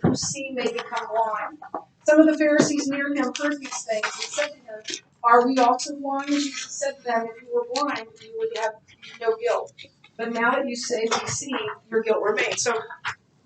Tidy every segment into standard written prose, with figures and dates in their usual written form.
who see may become blind. Some of the Pharisees near him heard these things and said to him, "Are we also blind?" Jesus said to them, "If you were blind, you would have no guilt. But now that you say we see, your guilt remains." So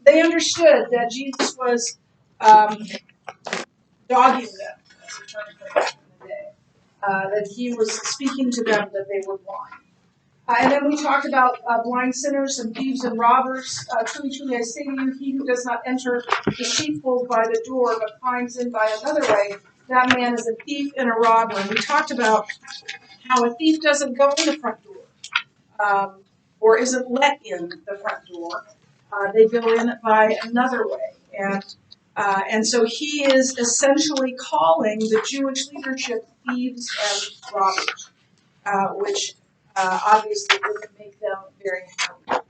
they understood that Jesus was dogging them, as a term for back in the day, that he was speaking to them that they were blind. And then we talked about blind sinners and thieves and robbers. Truly, truly, I say to you, he who does not enter the sheepfold by the door, but climbs in by another way, that man is a thief and a robber. And we talked about how a thief doesn't go in the front door, or isn't let in the front door. They go in by another way. And so he is essentially calling the Jewish leadership thieves and robbers, which obviously wouldn't make them very happy.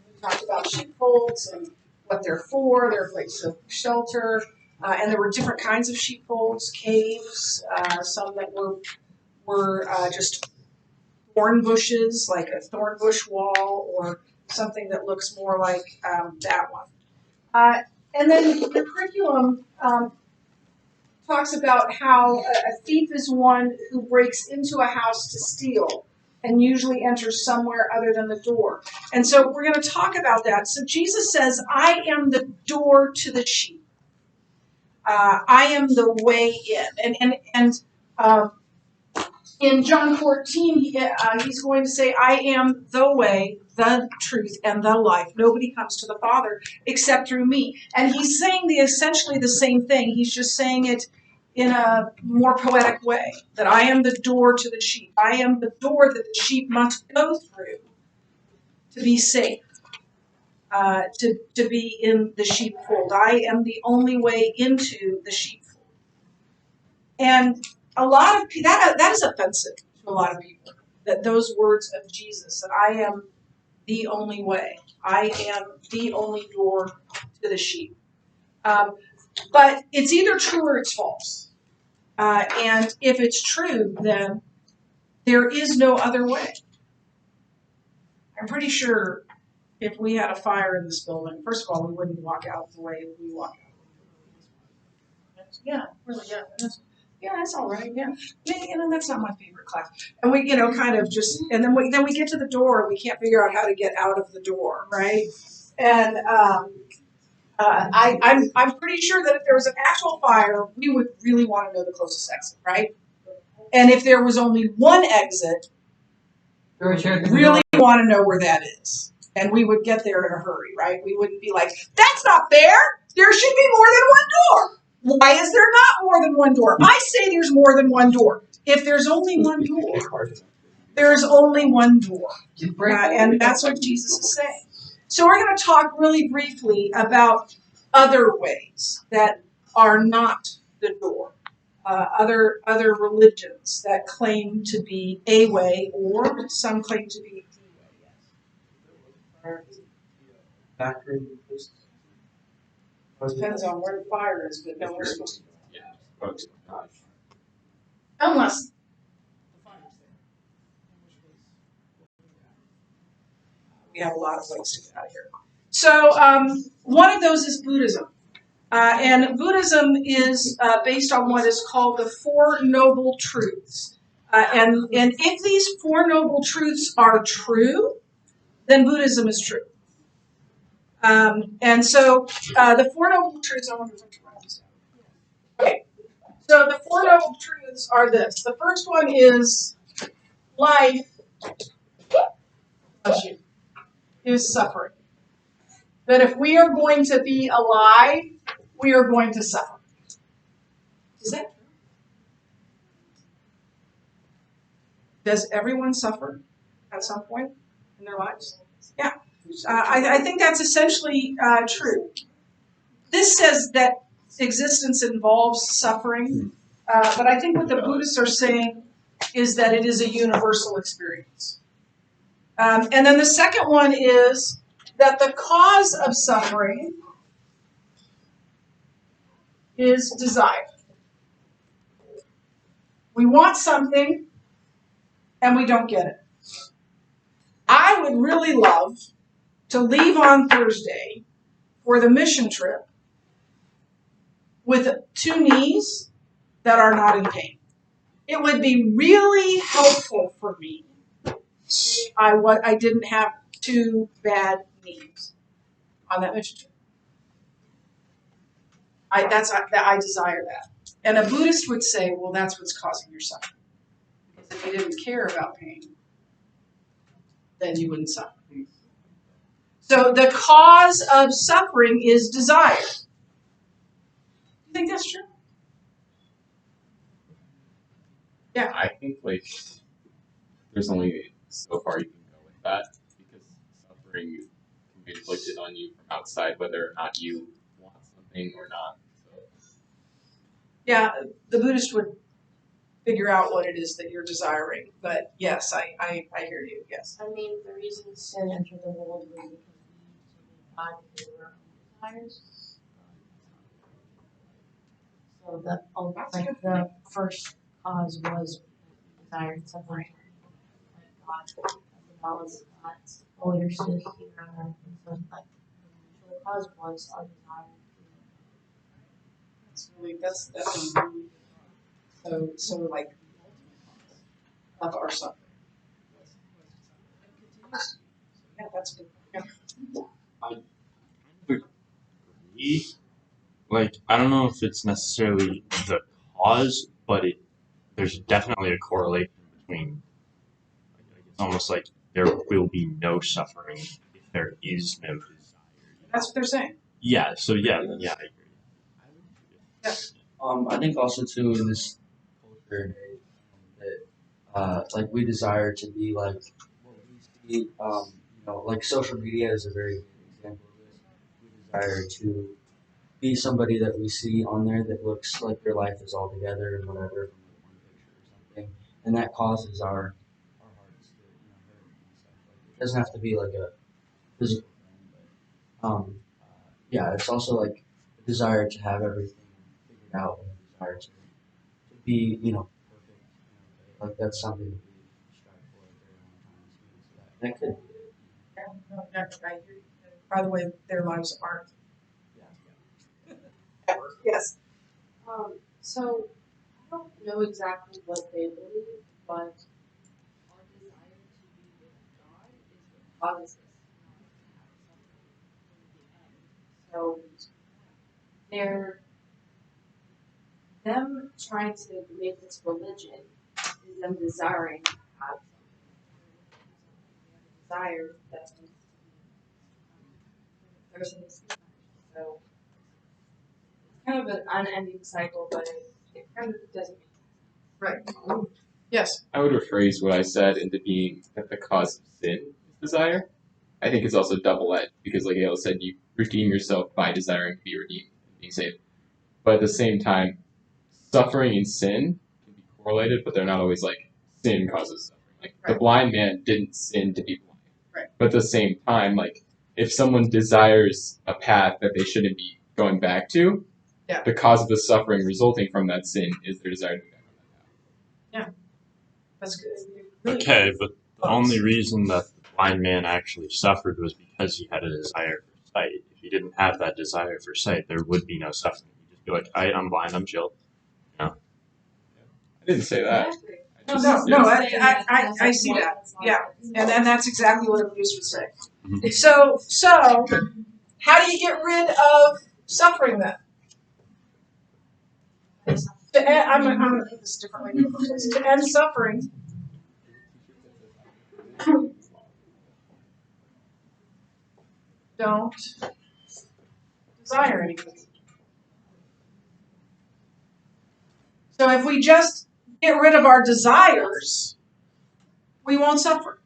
We talked about sheepfolds and what they're for. They're a place of shelter. And there were different kinds of sheepfolds, caves, some that were just thorn bushes, like a thorn bush wall, or something that looks more like that one. And then the curriculum talks about how a thief is one who breaks into a house to steal and usually enters somewhere other than the door. And so we're going to talk about that. So Jesus says, "I am the door to the sheep. I am the way in." And in John 14, he's going to say, "I am the way, the truth, and the life. Nobody comes to the Father except through me." And he's saying essentially the same thing. He's just saying it in a more poetic way, that I am the door to the sheep. I am the door that the sheep must go through to be safe, to be in the sheepfold. I am the only way into the sheepfold. And a lot of that is offensive to a lot of people, that those words of Jesus, that I am the only way. I am the only door to the sheep. But it's either true or it's false. And if it's true, then there is no other way. I'm pretty sure if we had a fire in this building, first of all, we wouldn't walk out the way we walk out. Yeah, really, yeah. Yeah, that's all right. Yeah, that's not my favorite class. And we, kind of just, and then we get to the door, and we can't figure out how to get out of the door, right? And I'm pretty sure that if there was an actual fire, we would really want to know the closest exit, right? And if there was only one exit, really want to know where that is. And we would get there in a hurry, right? We wouldn't be like, "That's not fair. There should be more than one door. Why is there not more than one door?" I say there's more than one door. If there's only one door, there's only one door. And that's what Jesus is saying. So we're going to talk really briefly about other ways that are not the door. Other religions that claim to be a way, or some claim to be the way. Yes. Depends on where the fire is, but no, we're supposed to go. Yeah. Unless the fire's there. We have a lot of ways to get out of here. So one of those is Buddhism. And Buddhism is based on what is called the Four Noble Truths. And if these Four Noble Truths are true, then Buddhism is true. And so the Four Noble Truths, I wonder if I can write this down. Okay, so the Four Noble Truths are this. The first one is life is suffering. That if we are going to be alive, we are going to suffer. Is that true? Does everyone suffer at some point in their lives? Yeah. I think that's essentially true. This says that existence involves suffering, but I think what the Buddhists are saying is that it is a universal experience. And then the second one is that the cause of suffering is desire. We want something, and we don't get it. I would really love to leave on Thursday for the mission trip with 2 knees that are not in pain. It would be really helpful for me if I didn't have 2 bad knees on that mission trip. I desire that. And a Buddhist would say, well, that's what's causing your suffering. Because if you didn't care about pain, then you wouldn't suffer. So the cause of suffering is desire. Do you think that's true? Yeah. I think like there's only so far you can go with that because suffering can be inflicted on you from outside whether or not you want something or not. So. Yeah, the Buddhist would figure out what it is that you're desiring. But yes, I hear you, yes. I mean, the reason sin entered the world was because we God because of our own desires. So the first cause was desire separation from God, as well as God's older stood here on earth. And so like the cause was our desire. That's so like of our suffering. Yeah, that's good. Yeah. I agree. Like, I don't know if it's necessarily the cause, but there's definitely a correlation between. It's almost like there will be no suffering if there is no desire. That's what they're saying. Yeah. So yeah, I agree. Yeah. I think also too in this culture that like we desire to be like what we see. Like social media is a very good example of this. We desire to be somebody that we see on there that looks like their life is all together and whatever from like one picture or something, and that causes our hearts to hurt and stuff. Like it doesn't have to be like a physical thing, but yeah, it's also like a desire to have everything figured out and a desire to be perfect. Like that's something that we strive for a very long time. So that could be it. I hear you. By the way, their lives aren't. Yeah. Ever. Yes. So I don't know exactly what they believe, but our desire to be with God is what causes us not to have suffering in the end. So they're them trying to make this religion is them desiring to have something. They have a desire that there's an excuse. So it's kind of an unending cycle, but it kind of doesn't make sense. Right. Yes. I would rephrase what I said into being that the cause of sin is desire. I think it's also double-edged because, like Ayla said, you redeem yourself by desiring to be redeemed, being saved. But at the same time, suffering and sin can be correlated, but they're not always like sin causes suffering. Like the blind man didn't sin to be blind. Right. But at the same time, like if someone desires a path that they shouldn't be going back to, the cause of the suffering resulting from that sin is their desire to go back on that path. Yeah. That's good. Really Okay, but the only reason that the blind man actually suffered was because he had a desire for sight. If he didn't have that desire for sight, there would be no suffering. He'd just be like, I'm blind, I'm chill. I didn't say that. No, I see that. Yeah, and that's exactly what a Buddhist would say. Mhm. So, how do you get rid of suffering then? I'm going to put this differently. To end suffering, don't desire anything. So if we just get rid of our desires, we won't suffer.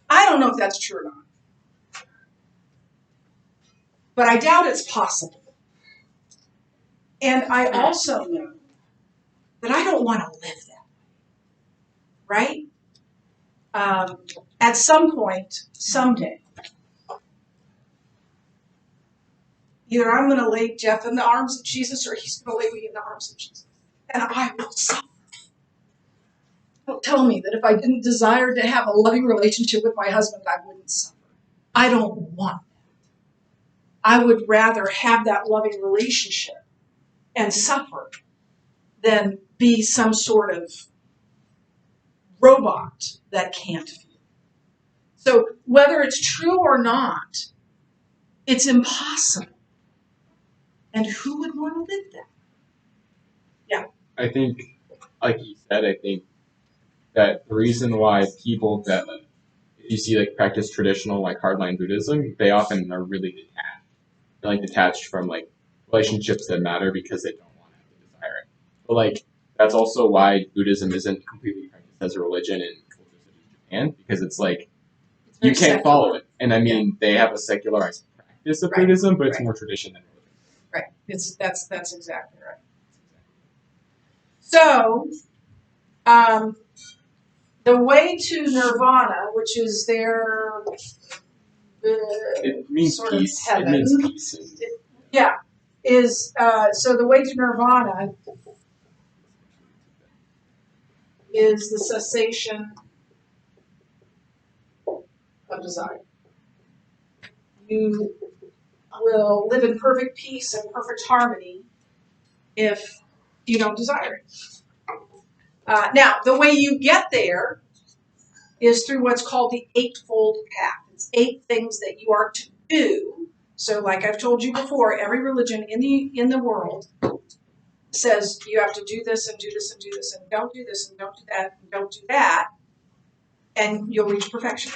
I don't know if that's true or not. But I doubt it's possible. And I also know that I don't want to live that way. Right? At some point, someday, either I'm going to lay Jeff in the arms of Jesus or he's going to lay me in the arms of Jesus. And I will suffer. Don't tell me that if I didn't desire to have a loving relationship with my husband, I wouldn't suffer. I don't want that. I would rather have that loving relationship and suffer than be some sort of robot that can't feel. So whether it's true or not, it's impossible. And who would want to live that? Yeah. I think, like you said, I think that the reason why people that if you see like practice traditional like hardline Buddhism, they often are really detached. They're like detached from like relationships that matter because they don't want to have to desire it. But like that's also why Buddhism isn't completely practiced as a religion in cultures such as Japan, because it's like you can't follow it. And I mean they have a secularized practice of Buddhism, but it's more tradition than religion. Right. That's exactly right. So the way to nirvana, which is their It means sort peace. of heaven. It means peace. Is so the way to nirvana is the cessation of desire. You will live in perfect peace and perfect harmony if you don't desire it. Now, the way you get there is through what's called the Eightfold Path. It's 8 things that you are to do. So, like I've told you before, every religion in the world says you have to do this and do this and do this and don't do this and don't do that and don't do that, and you'll reach perfection.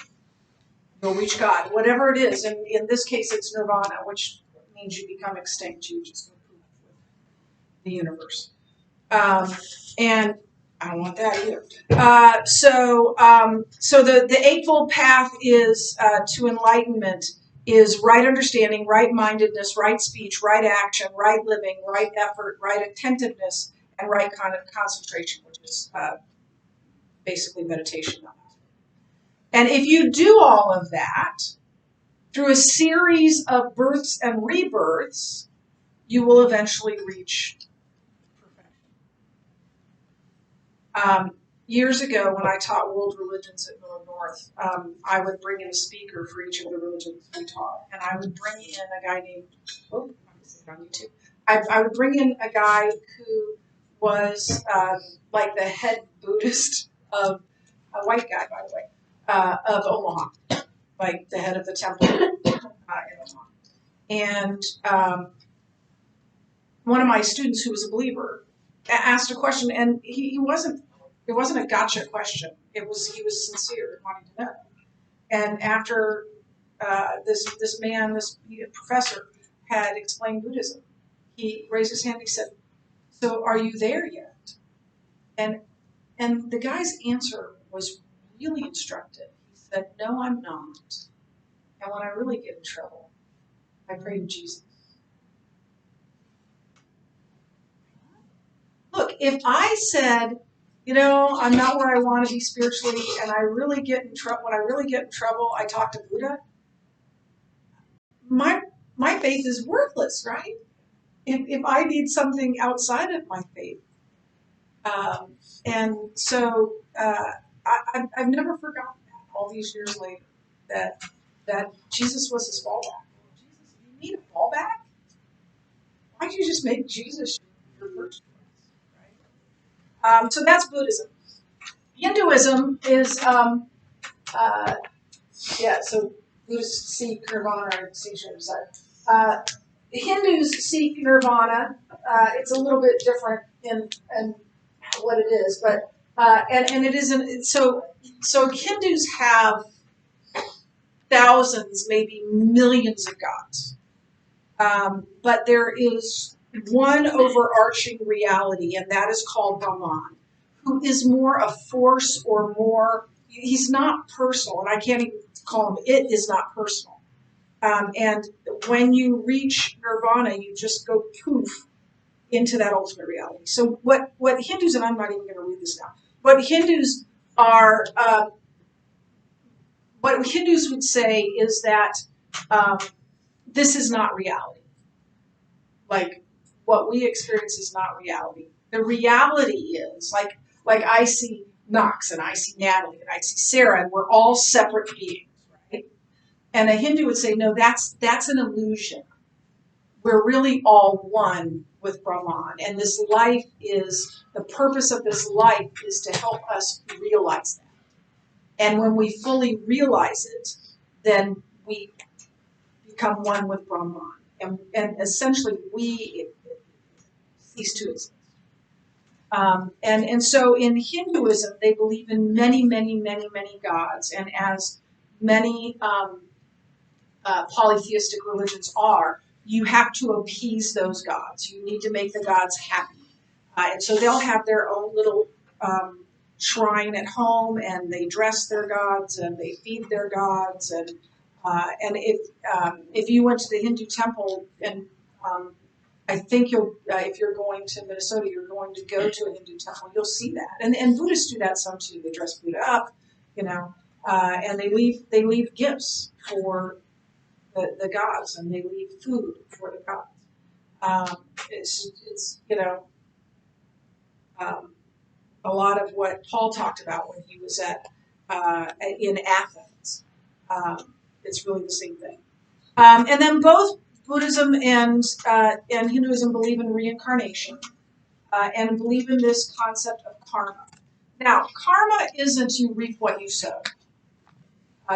You'll reach God, whatever it is. And in this case, it's nirvana, which means you become extinct. You just go poof with the universe. And I don't want that either. So the Eightfold Path is to enlightenment is right understanding, right mindedness, right speech, right action, right living, right effort, right attentiveness, and right kind of concentration, which is basically meditation. And if you do all of that through a series of births and rebirths, you will eventually reach perfection. Years ago, when I taught world religions at Miller North, I would bring in a speaker for each of the religions we taught, and I would bring in a guy named, on YouTube. I would bring in a guy who was like the head Buddhist of, a white guy, by the way, of Omaha, like the head of the temple in Omaha. And one of my students who was a believer asked a question, and it wasn't a gotcha question. He was sincere in wanting to know. And after this professor had explained Buddhism, he raised his hand and he said, "So are you there yet?" And the guy's answer was really instructive. He said, "No, I'm not. And when I really get in trouble, I pray to Jesus." Look, if I said, I'm not where I want to be spiritually, and I really get in trouble. When I really get in trouble, I talk to Buddha. My faith is worthless, right? If I need something outside of my faith, and so I've never forgotten that all these years later that Jesus was his fallback. Jesus, you need a fallback? Why don't you just make Jesus your first choice, right? So that's Buddhism. Hinduism is, so Buddhists seek nirvana or seek desire. Hindus seek nirvana. It's a little bit different in what it is, but and it isn't. So Hindus have thousands, maybe millions of gods, but there is one overarching reality, and that is called Brahman, who is more a force or more. He's not personal, and I can't even call him. It is not personal. And when you reach nirvana, you just go poof into that ultimate reality. So what Hindus, and I'm not even going to read this now, what Hindus are, what Hindus would say is that this is not reality. Like what we experience is not reality. The reality is like I see Knox, and I see Natalie, and I see Sarah, and we're all separate beings, right? And a Hindu would say, no, that's an illusion. We're really all one with Brahman, and this life is, the purpose of this life is to help us realize that. And when we fully realize it, then we become one with Brahman, and essentially we cease to exist. And so in Hinduism, they believe in many, many, many, many gods, and as many polytheistic religions are, you have to appease those gods. You need to make the gods happy. And so they'll have their own little shrine at home, and they dress their gods, and they feed their gods, and if you went to the Hindu temple, and I think you'll if you're going to Minnesota, you're going to go to a Hindu temple, you'll see that, and Buddhists do that some too. They dress Buddha up, and they leave gifts for the gods, and they leave food for the gods. It's a lot of what Paul talked about when he was in Athens. It's really the same thing. And then both Buddhism and Hinduism believe in reincarnation and believe in this concept of karma. Now, karma isn't you reap what you sow.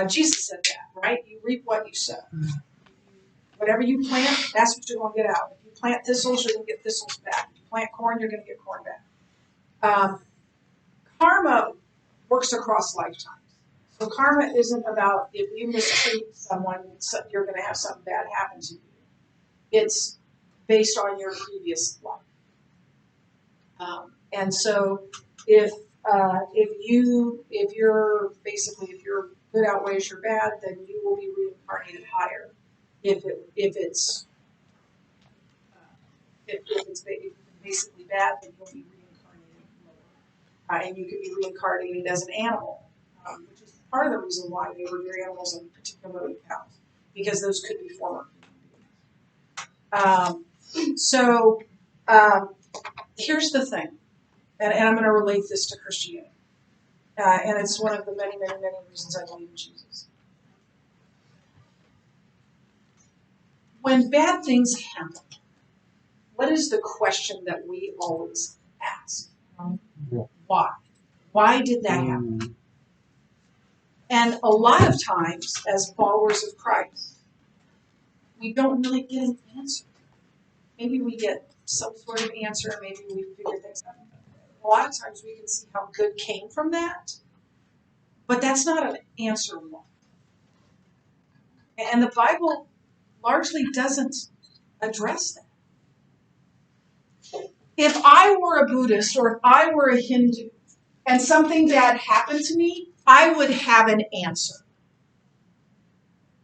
Jesus said that, right? You reap what you sow. Whatever you plant, that's what you're going to get out. If you plant thistles, you're going to get thistles back. If you plant corn, you're going to get corn back. Karma works across lifetimes. So karma isn't about if you mistreat someone, you're going to have something bad happen to you. It's based on your previous life. And so if your good outweighs your bad, then you will be reincarnated higher. If it's basically bad, then you'll be reincarnated lower. And you could be reincarnated as an animal, which is part of the reason why they were very animals, and particularly cows, because those could be former human beings. Here's the thing, and I'm going to relate this to Christianity, and it's one of the many, many, many reasons I believe in Jesus. When bad things happen, what is the question that we always ask? Why? Why did that happen? And a lot of times, as followers of Christ, we don't really get an answer. Maybe we get some sort of answer, maybe we figure things out. A lot of times we can see how good came from that, but that's not an answer one. And the Bible largely doesn't address that. If I were a Buddhist or if I were a Hindu and something bad happened to me, I would have an answer.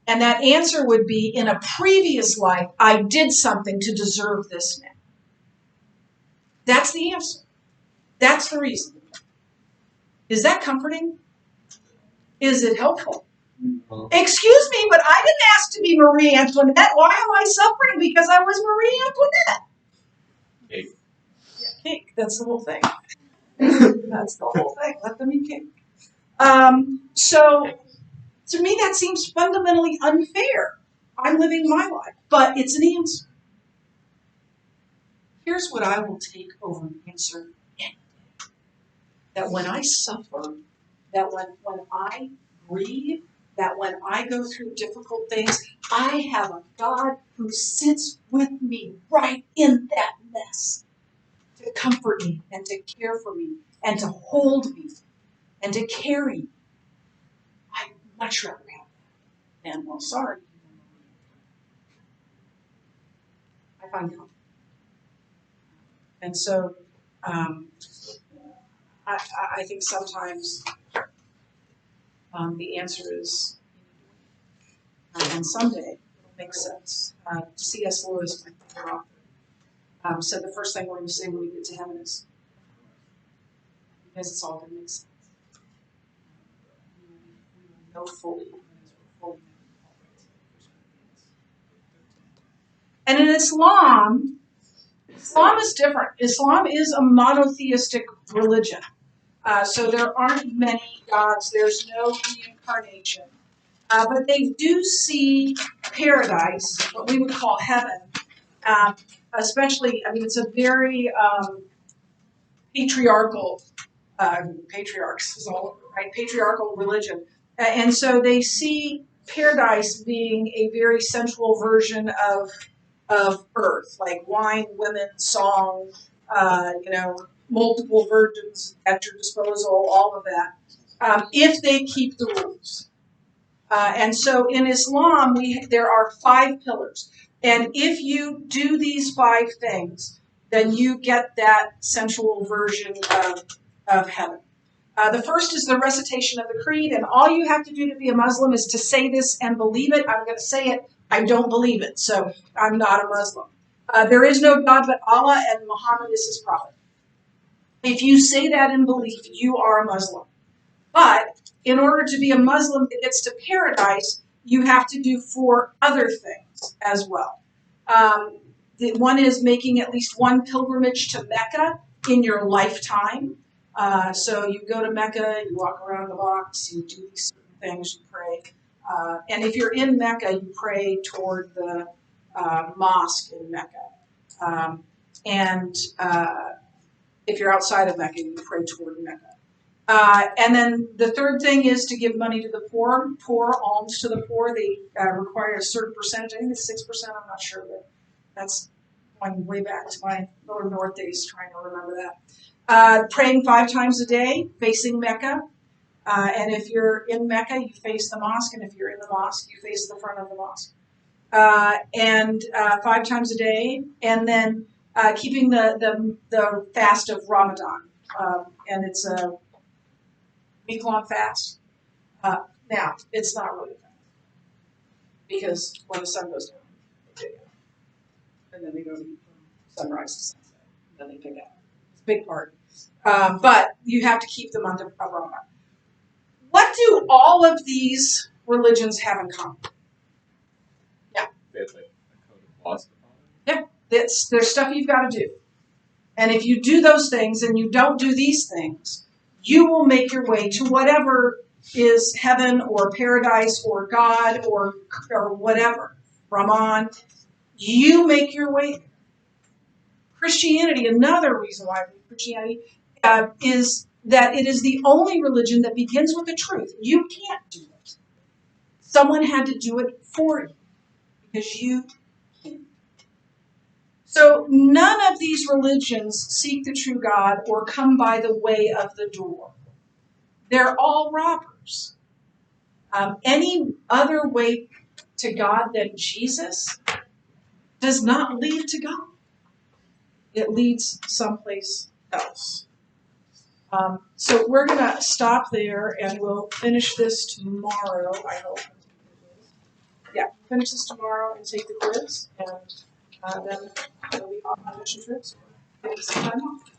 And that answer would be, in a previous life, I did something to deserve this now. That's the answer. That's the reason. Is that comforting? Is it helpful? No. Excuse me, but I didn't ask to be Marie Antoinette. Why am I suffering because I was Marie Antoinette? Cake. Yeah, cake. That's the whole thing. That's the whole thing. Let them eat cake. So, to me, that seems fundamentally unfair. I'm living my life, but it's an answer. Here's what I will take over an answer any day. That when I suffer, that when I grieve, that when I go through difficult things, I have a God who sits with me right in that mess to comfort me and to care for me and to hold me and to carry me. I'd much rather have that than, well, sorry. I find comfort. And so I think sometimes the answer is, and someday it'll make sense. C.S. Lewis, my favorite author, said the first thing we're going to say when we get to heaven is, because it's all going to make sense. We will know fully, as we're fully known. And in Islam is different. Islam is a monotheistic religion. So there aren't many gods. There's no reincarnation. But they do see paradise, what we would call heaven, especially, I mean, it's a very patriarchal, patriarchs is all over, right? Patriarchal religion. And so they see paradise being a very sensual version of earth, like wine, women, song, multiple virgins at your disposal, all of that, if they keep the rules. And so in Islam, there are 5 pillars. And if you do these 5 things, then you get that sensual version of heaven. The first is the recitation of the creed, and all you have to do to be a Muslim is to say this and believe it. I'm going to say it. I don't believe it, so I'm not a Muslim. There is no God but Allah, and Muhammad is his prophet. If you say that in belief, you are a Muslim. But in order to be a Muslim that gets to paradise, you have to do 4 other things as well. One is making at least one pilgrimage to Mecca in your lifetime. So you go to Mecca, you walk around the box, you do these certain things, you pray. And if you're in Mecca, you pray toward the mosque in Mecca. And if you're outside of Mecca, you pray toward Mecca. And then the third thing is to give money to the poor, alms to the poor. They require a certain percentage. I think it's 6%. I'm not sure, but that's going way back to my lower north days trying to remember that. Praying 5 times a day, facing Mecca. And if you're in Mecca, you face the mosque. And if you're in the mosque, you face the front of the mosque. And 5 times a day. And then keeping the fast of Ramadan. And it's a week-long fast. Now, it's not really fast. Because when the sun goes down, they pick up. And then they go to eat from sunrise to sunset. And then they pick up. It's a big part. But you have to keep the month of Ramadan. What do all of these religions have in common? Yeah. They have like a code of laws. Yeah. There's stuff you've got to do. And if you do those things and you don't do these things, you will make your way to whatever is heaven or paradise or God or whatever, Brahman. You make your way there. Christianity, another reason why I believe Christianity is that it is the only religion that begins with the truth. You can't do it. Someone had to do it for you because you can't. So none of these religions seek the true God or come by the way of the door. They're all robbers. Any other way to God than Jesus does not lead to God. It leads someplace else. So we're going to stop there and we'll finish this tomorrow, I hope. Yeah, finish this tomorrow and take the quiz. And then we'll be on mission trips or maybe some time off.